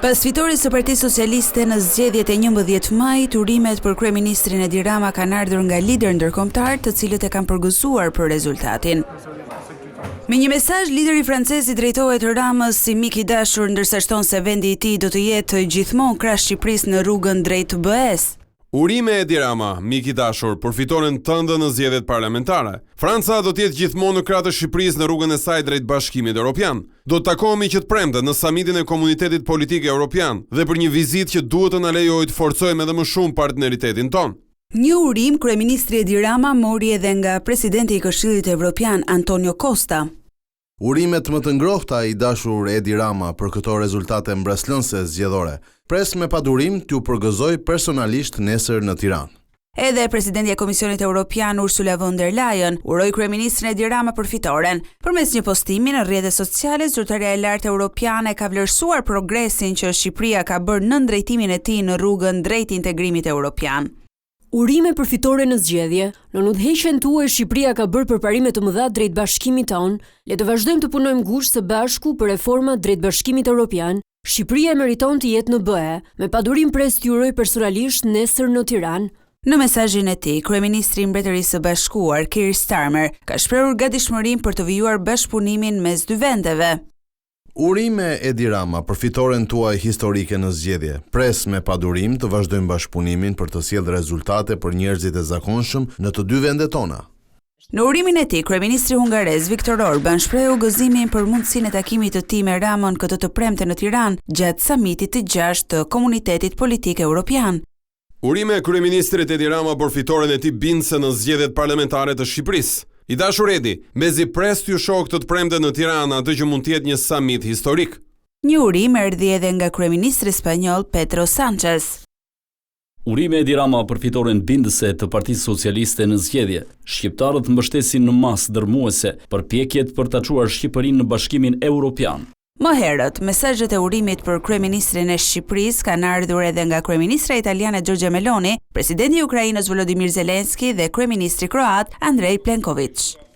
Pas fitoris së Partisë Socialiste në zgjedhjet e 11 majit, urimet për kryeministrin Edi Rama kanë ardhur nga lider ndërkombëtar, të cilët e kanë përgëzuar për rezultatin. Me një mesazh, lideri francez i drejtohet Ramës si mik i dashur, ndërsa shton se vendi i tij do të jetë gjithmonë krah Shqipërisë në rrugën drejt BE-s. Urime Edi Rama, mik i dashur, për fitoren tënde në zgjedhjet parlamentare. Franca do të jetë gjithmonë në krah të Shqipërisë në rrugën e saj drejt Bashkimit Evropian. Do të takohemi që të premte në samitin e Komunitetit Politik Evropian dhe për një vizitë që duhet të na lejojë të forcojmë edhe më shumë partneritetin ton. Një urim kryeministri Edi Rama mori edhe nga presidenti i Këshillit Evropian Antonio Costa. Urimet më të ngrohta i dashur Edi Rama për këto rezultate mbreslënse zgjedhore. Pres me padurim t'ju përgëzoj personalisht nesër në Tiranë. Edhe presidentja e Komisionit Evropian Ursula von der Leyen uroi kryeministrin Edi Rama për fitoren. Përmes një postimi në rrjetet sociale, zyrtaria e lartë europiane ka vlerësuar progresin që Shqipëria ka bërë në drejtimin e tij në rrugën drejt integrimit evropian. Urime për fitore në zgjedhje, në udhëheqjen tuaj Shqipëria ka bërë përparime të mëdha drejt bashkimit ton, le të vazhdojmë të punojmë ngushtë së bashku për reforma drejt bashkimit evropian. Shqipëria meriton të jetë në BE, me padurim pres t'ju uroj personalisht nesër në Tiranë. Në mesazhin e tij, kryeministri i Mbretërisë së Bashkuar, Keir Starmer, ka shprehur gatishmërinë për të vijuar bashkëpunimin mes dy vendeve. Urime Edi Rama për fitoren tuaj historike në zgjedhje. Pres me padurim të vazhdojmë bashkëpunimin për të sjellë rezultate për njerëzit e zakonshëm në të dy vendet tona. Në urimin e tij, kryeministri hungarez Viktor Orban shprehu gëzimin për mundësinë e takimit të tij me Ramën këtë të premte në Tiranë gjatë samitit të 6 të Komunitetit Politik Evropian. Urime kryeministrit Edi Rama për fitoren e tij bindëse në zgjedhjet parlamentare të Shqipërisë. I dashur Edi, mezi pres t'ju shoh këtë të premte në Tiranë atë që mund të jetë një samit historik. Një urim erdhi edhe nga kryeministri spanjoll Pedro Sánchez. Urime Edi Rama për fitoren bindëse të Partisë Socialiste në zgjedhje. Shqiptarët mbështesin në masë dërmuese përpjekjet për ta çuar Shqipërinë në Bashkimin Evropian. Më herët, mesazhet e urimit për kryeministrin e Shqipërisë kanë ardhur edhe nga kryeministra italiane Giorgia Meloni, presidenti i Ukrainës Volodymyr Zelensky dhe kryeministri kroat Andrej Plenković.